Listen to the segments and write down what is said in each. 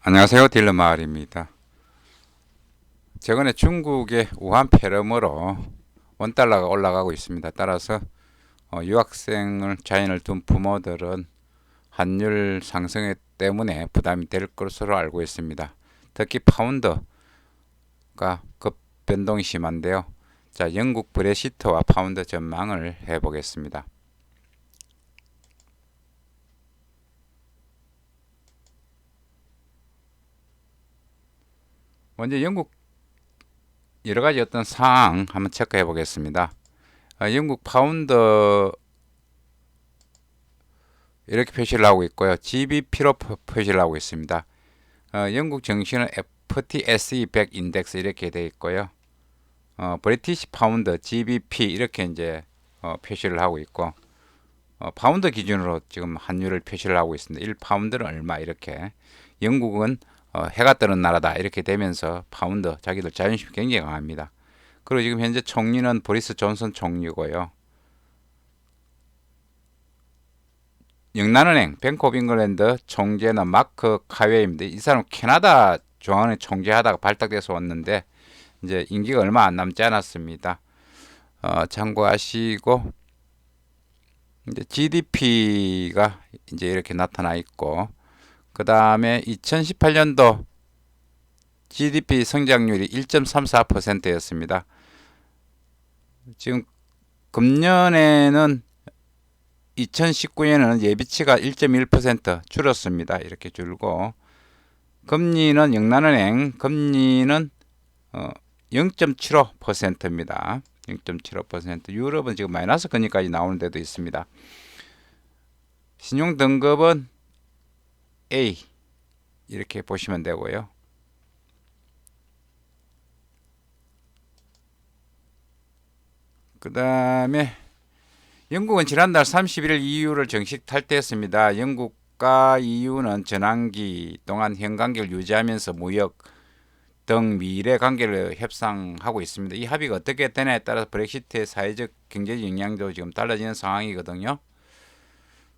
안녕하세요. 딜러마을입니다. 최근에 중국의 우한 폐렴으로 원달러가 올라가고 있습니다. 따라서 유학생을 자녀를 둔 부모들은 환율 상승 때문에 부담이 될 것으로 알고 있습니다. 특히 파운드가 급변동이 심한데요. 자, 영국 브레시트와 파운드 전망을 해보겠습니다. 먼저 영국 여러 가지 어떤 상황 한번 체크해 보겠습니다. 영국 파운드 이렇게 표시를 하고 있고요. GBP로 표시를 하고 있습니다. 영국 증시는 FTSE 100 인덱스 이렇게 되어 있고요. 브리티시 파운드 GBP 이렇게 이제 표시를 하고 있고, 파운드 기준으로 지금 환율을 표시를 하고 있습니다. 1파운드는 얼마 이렇게. 영국은 해가 뜨는 나라다 이렇게 되면서 파운드 자기들 자존심이 굉장히 강합니다. 그리고 지금 현재 총리는 보리스 존슨 총리고요. 영란은행 뱅크 오브 잉글랜드 총재는 마크 카웨이입니다. 이 사람 캐나다 중앙은행 총재하다가 발탁돼서 왔는데 이제 임기가 얼마 안 남지 않았습니다. 참고하시고, 이제 GDP가 이제 이렇게 나타나 있고, 그 다음에 2018년도 GDP 성장률이 1.34%였습니다. 지금 금년에는 2019년에는 예비치가 1.1% 줄었습니다. 이렇게 줄고, 금리는 영란은행 금리는 0.75%입니다. 0.75%. 유럽은 지금 마이너스 금리까지 나오는 데도 있습니다. 신용 등급은 A 이렇게 보시면 되고요. 그 다음에 영국은 지난달 31일 EU를 정식 탈퇴했습니다. 영국과 EU는 전환기 동안 현관계를 유지하면서 무역 등 미래 관계를 협상하고 있습니다. 이 합의가 어떻게 되냐에 따라서 브렉시트의 사회적 경제적 영향도 지금 달라지는 상황이거든요.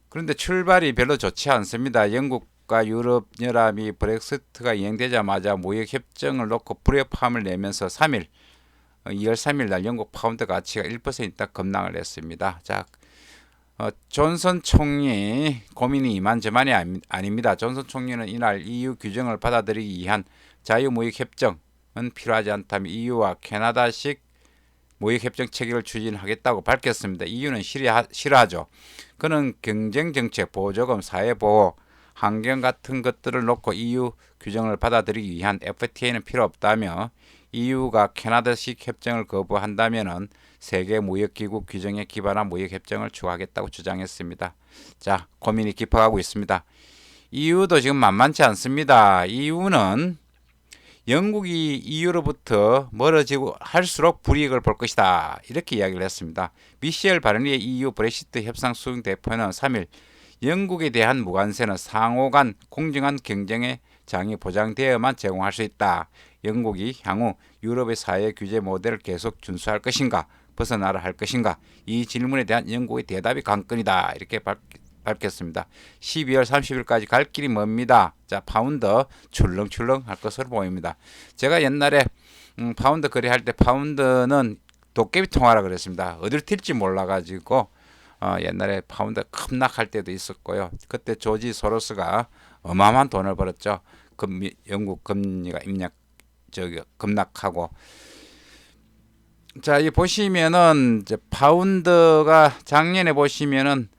그런데 출발이 별로 좋지 않습니다. 영국과 유럽연합이 브렉시트가 이행되자마자 무역협정을 놓고 불협화음을 내면서 3일 2월 3일 날 영국 파운드 가치가 1% 딱 급락을 했습니다. 자, 존슨 총리 고민이 이만저만이 아닙니다. 존슨 총리는 이날 EU 규정을 받아들이기 위한 자유무역협정은 필요하지 않다며 EU와 캐나다식 무역협정 체결을 추진하겠다고 밝혔습니다. EU는 싫어하죠. 그는 경쟁정책, 보조금, 사회보호, 환경 같은 것들을 놓고 EU 규정을 받아들이기 위한 FTA는 필요 없다며 EU가 캐나다식 협정을 거부한다면 세계무역기구 규정에 기반한 무역협정을 추구하겠다고 주장했습니다. 자, 고민이 깊어가고 있습니다. EU도 지금 만만치 않습니다. EU는 영국이 EU로부터 멀어지고 할수록 불이익을 볼 것이다. 이렇게 이야기를 했습니다. 미셸 바르니에 EU 브렉시트 협상 수행 대표는 3일 영국에 대한 무관세는 상호 간 공정한 경쟁의 장이 보장되어야만 제공할 수 있다. 영국이 향후 유럽의 사회 규제 모델을 계속 준수할 것인가, 벗어나라 할 것인가, 이 질문에 대한 영국의 대답이 관건이다. 이렇게 밝혔습니다. 12월 30일까지 갈 길이 멉니다. 자, 파운드 출렁출렁 할 것으로 보입니다. 제가 옛날에 파운드 거래할 때 파운드는 도깨비 통화라 그랬습니다. 어딜 튈지 몰라가지고 옛날에 파운드 급락할 때도 있었고요. 그때 조지 소로스가 어마어마한 돈을 벌었죠. 영국 금리가 급락하고. 자, 이 보시면은 이제 파운드가 작년에 보시면은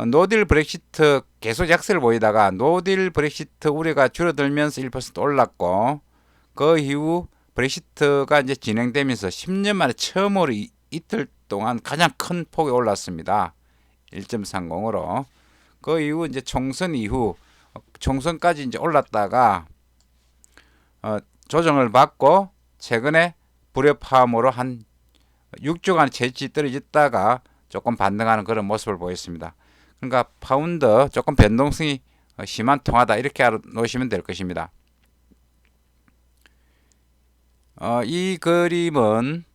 노딜 브렉시트 계속 약세를 보이다가 노딜 브렉시트 우려가 줄어들면서 1% 올랐고, 그 이후 브렉시트가 이제 진행되면서 10년 만에 처음으로 이틀 동안 가장 큰 폭이 올랐습니다. 1.30으로. 그 이후 이제 총선 이후 총선까지 이제 올랐다가 조정을 받고 최근에 불협화음으로 한 6주간 채찍이 떨어졌다가 조금 반등하는 그런 모습을 보였습니다. 그러니까 파운드 조금 변동성이 심한 통화다 이렇게 알아놓으시면 될 것입니다. 이 그림은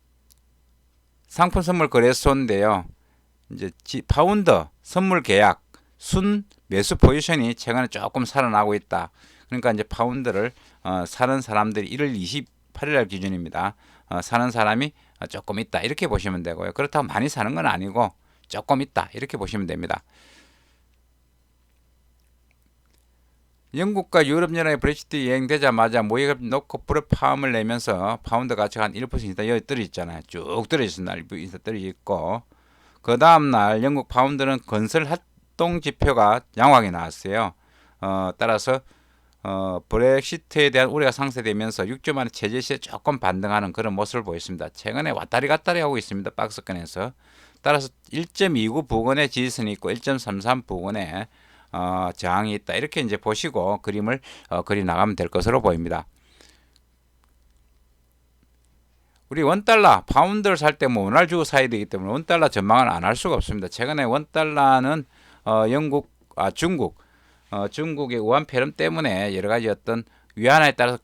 상품 선물 거래소인데요. 이제 파운드 선물 계약 순 매수 포지션이 최근에 조금 살아나고 있다. 그러니까 이제 파운드를 사는 사람들이 1월 28일 날 기준입니다. 사는 사람이 조금 있다 이렇게 보시면 되고요. 그렇다고 많이 사는 건 아니고 조금 있다 이렇게 보시면 됩니다. 영국과 유럽연합의 브렉시트 이행되자마자 모의급 놓고 불에 파음을 내면서 파운드 가치가 한 1% 여기 떨어졌잖아요. 쭉 떨어졌어. 날 떨어졌고 그 다음날 영국 파운드는 건설 활동 지표가 양호하게 나왔어요. 따라서 브렉시트에 대한 우려가 상쇄되면서 6주 만에 체제 시에 조금 반등하는 그런 모습을 보였습니다. 최근에 왔다리 갔다리 하고 있습니다. 박스권에서. 따라서 1.29 부근의 지지선이 있고 1.33 부근에 저항이 있다. 이렇게 이제 보시고 그림을 그리 나가면 될 것으로 보입니다. 우리 원달러, 파운드를 살 때 뭐 원화를 주고 사야 되기 때문에 원달러 전망을 안 할 수가 없습니다. 최근에 원달러는 중국의 우한 폐렴 때문에 여러 가지 어떤 위안화에 따라서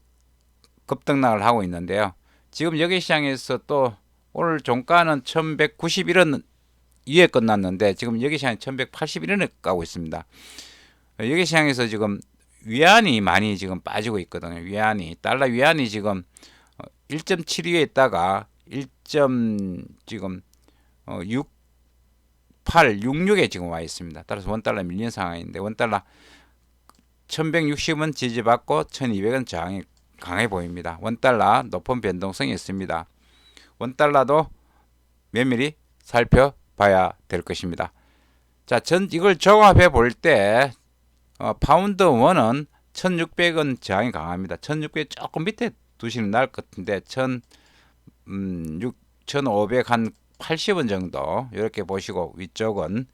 급등락을 하고 있는데요. 지금 여기 시장에서 또 오늘 종가는 1191원 위에 끝났는데 지금 여기 시장이 1181원에 가고 있습니다. 여기 시장에서 지금 위안이 많이 지금 빠지고 있거든요. 달러 위안이 지금 1.72에 있다가 66에 지금 와 있습니다. 따라서 원달러 밀린 상황인데 원달러 1160원 지지받고 1200원 저항이 강해 보입니다. 원달러 높은 변동성이 있습니다. 원달러도 면밀히 살펴봐야 될 것입니다. 자, 이걸 종합해 볼 때 파운드 원은 1600원 저항이 강합니다. 1600 조금 밑에 두시면 나을 것 같은데 1500 한 80원 정도 이렇게 보시고 위쪽은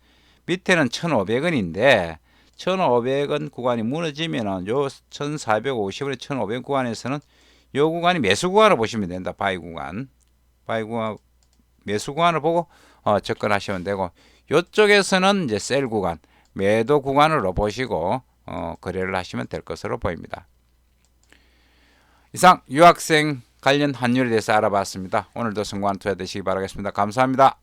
밑에는 1500원인데 1500원 구간이 무너지면은 요 1450원에 1500원 구간에서는 요 구간이 매수 구간을 보시면 된다. 바이 구간 매수 구간을 보고 접근하시면 되고 요쪽에서는 이제 셀 구간 매도 구간으로 보시고 거래를 하시면 될 것으로 보입니다. 이상 유학생 관련 환율에 대해서 알아봤습니다. 오늘도 성공한 투자 되시기 바라겠습니다. 감사합니다.